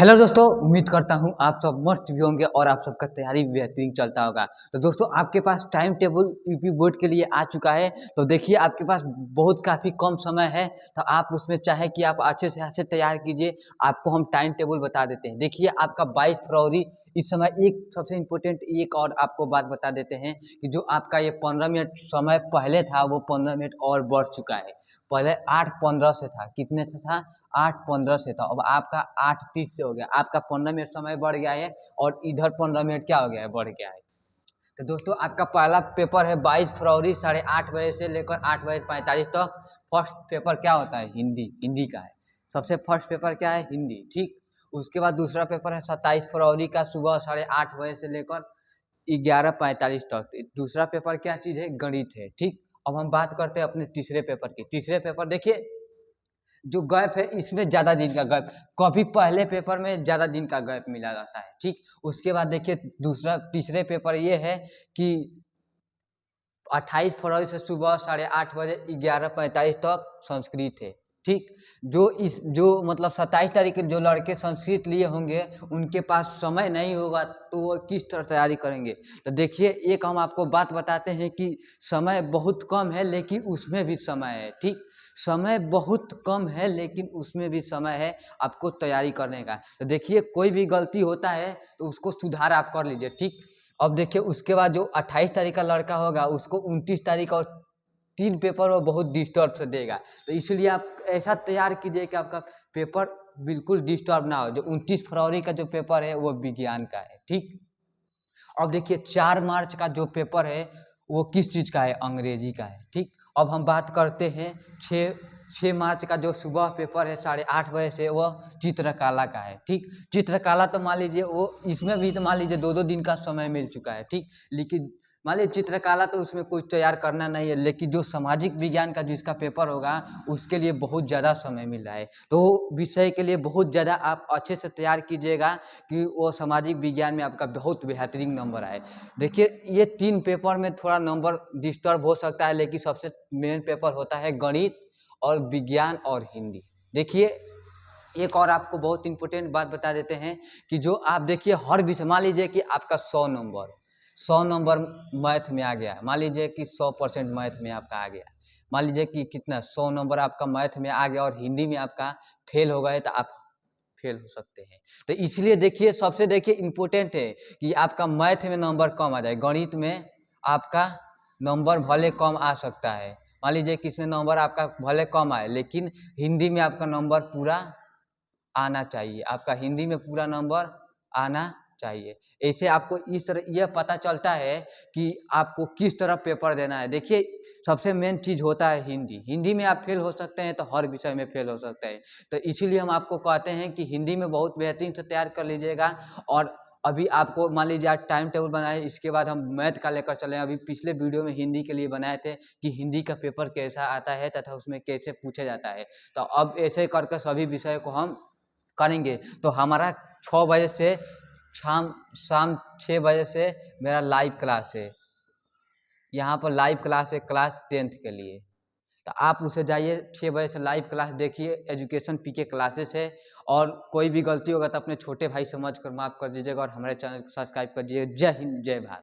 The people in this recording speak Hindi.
हेलो दोस्तों, उम्मीद करता हूँ आप सब मस्त भी होंगे और आप सबका तैयारी भी बेहतरीन चलता होगा। तो दोस्तों, आपके पास टाइम टेबल यूपी बोर्ड के लिए आ चुका है। तो देखिए, आपके पास बहुत काफ़ी कम समय है। तो आप उसमें चाहे कि आप अच्छे से अच्छे तैयार कीजिए। आपको हम टाइम टेबल बता देते हैं। देखिए, आपका 22 फरवरी इस समय एक सबसे इम्पोर्टेंट एक और आपको बात बता देते हैं कि जो आपका ये 15 मिनट समय पहले था वो 15 मिनट और बढ़ चुका है। पहले 8:15 से था, कितने से था? 8:15 से था। अब आपका 8:30 से हो गया। आपका 15 मिनट समय बढ़ गया है और इधर 15 मिनट क्या हो गया है? बढ़ गया है। तो दोस्तों, आपका पहला पेपर है 22 फरवरी 8:30 बजे से लेकर 8:45 तक। फर्स्ट पेपर क्या होता है? हिंदी। हिंदी का है। सबसे फर्स्ट पेपर क्या है? हिंदी। ठीक। उसके बाद दूसरा पेपर है 27 फरवरी का सुबह 8:30 बजे से लेकर 11:45 तक। दूसरा पेपर क्या चीज़ है? गणित है। ठीक। अब हम बात करते हैं अपने तीसरे पेपर की। तीसरे पेपर देखिए, जो गैप है इसमें ज़्यादा दिन का गैप, कभी पहले पेपर में ज़्यादा दिन का गैप मिला जाता है। ठीक। उसके बाद देखिए, दूसरा तीसरे पेपर ये है कि 28 फरवरी से सुबह 8:30 बजे 11:45 तक संस्कृत है। ठीक। जो मतलब 27 तारीख के जो लड़के संस्कृत लिए होंगे उनके पास समय नहीं होगा तो वो किस तरह तैयारी करेंगे? तो देखिए, एक हम आपको बात बताते हैं कि समय बहुत कम है लेकिन उसमें भी समय है। ठीक। समय बहुत कम है लेकिन उसमें भी समय है आपको तैयारी करने का। तो देखिए, कोई भी गलती होता है तो उसको सुधार आप कर लीजिए। ठीक। अब देखिए, उसके बाद जो 28 तारीख का लड़का होगा उसको 29 तारीख और 3 पेपर वो बहुत डिस्टर्ब से देगा। तो इसलिए आप ऐसा तैयार कीजिए कि आपका पेपर बिल्कुल डिस्टर्ब ना हो। जो 29 फरवरी का जो पेपर है वो विज्ञान का है। ठीक। अब देखिए, 4 मार्च का जो पेपर है वो किस चीज़ का है? अंग्रेजी का है। ठीक। अब हम बात करते हैं 6 मार्च का जो सुबह पेपर है 8:30 बजे से, वह चित्रकला का है। ठीक। चित्रकला तो मान लीजिए वो इसमें भी तो मान लीजिए 2-2 दिन का समय मिल चुका है। ठीक। लेकिन मान लीजिए चित्रकला तो उसमें कुछ तैयार करना नहीं है, लेकिन जो सामाजिक विज्ञान का जिसका पेपर होगा उसके लिए बहुत ज़्यादा समय मिल रहा है। तो विषय के लिए बहुत ज़्यादा आप अच्छे से तैयार कीजिएगा कि वो सामाजिक विज्ञान में आपका बहुत बेहतरीन नंबर आए। देखिए, ये 3 पेपर में थोड़ा नंबर डिस्टर्ब हो सकता है लेकिन सबसे मेन पेपर होता है गणित और विज्ञान और हिंदी। देखिए, एक और आपको बहुत इम्पोर्टेंट बात बता देते हैं कि जो आप देखिए हर विषय, मान लीजिए कि आपका 100 नंबर मैथ में आ गया। मान लीजिए कि 100% मैथ में आपका आ गया। मान लीजिए कि कितना 100 नंबर आपका मैथ में आ गया और हिंदी में आपका फेल हो गए तो आप फेल हो सकते हैं। तो इसलिए देखिए, सबसे देखिए इम्पोर्टेंट है कि आपका मैथ में नंबर कम आ जाए। गणित में आपका नंबर भले कम आ सकता है, मान लीजिए कि इसमें नंबर आपका भले कम आए, लेकिन हिंदी में आपका नंबर पूरा आना चाहिए। आपका हिंदी में पूरा नंबर आना चाहिए। ऐसे आपको इस तरह यह पता चलता है कि आपको किस तरह पेपर देना है। देखिए, सबसे मेन चीज़ होता है हिंदी। हिंदी में आप फेल हो सकते हैं तो हर विषय में फेल हो सकते हैं। तो इसीलिए हम आपको कहते हैं कि हिंदी में बहुत बेहतरीन से तैयार कर लीजिएगा। और अभी आपको मान लीजिए आज टाइम टेबल बनाए, इसके बाद हम मैथ का लेकर चले। अभी पिछले वीडियो में हिंदी के लिए बनाए थे कि हिंदी का पेपर कैसा आता है तथा उसमें कैसे पूछा जाता है। तो अब ऐसे करके सभी विषय को हम करेंगे। तो हमारा 6 बजे से शाम शाम 6 बजे से मेरा लाइव क्लास है। यहाँ पर लाइव क्लास है, क्लास 10th के लिए। तो आप उसे जाइए, 6 बजे से लाइव क्लास देखिए। एजुकेशन पीके क्लासेस है। और कोई भी गलती होगा तो अपने छोटे भाई समझ कर माफ़ कर दीजिएगा और हमारे चैनल को सब्सक्राइब कर दीजिए। जय हिंद, जय भारत।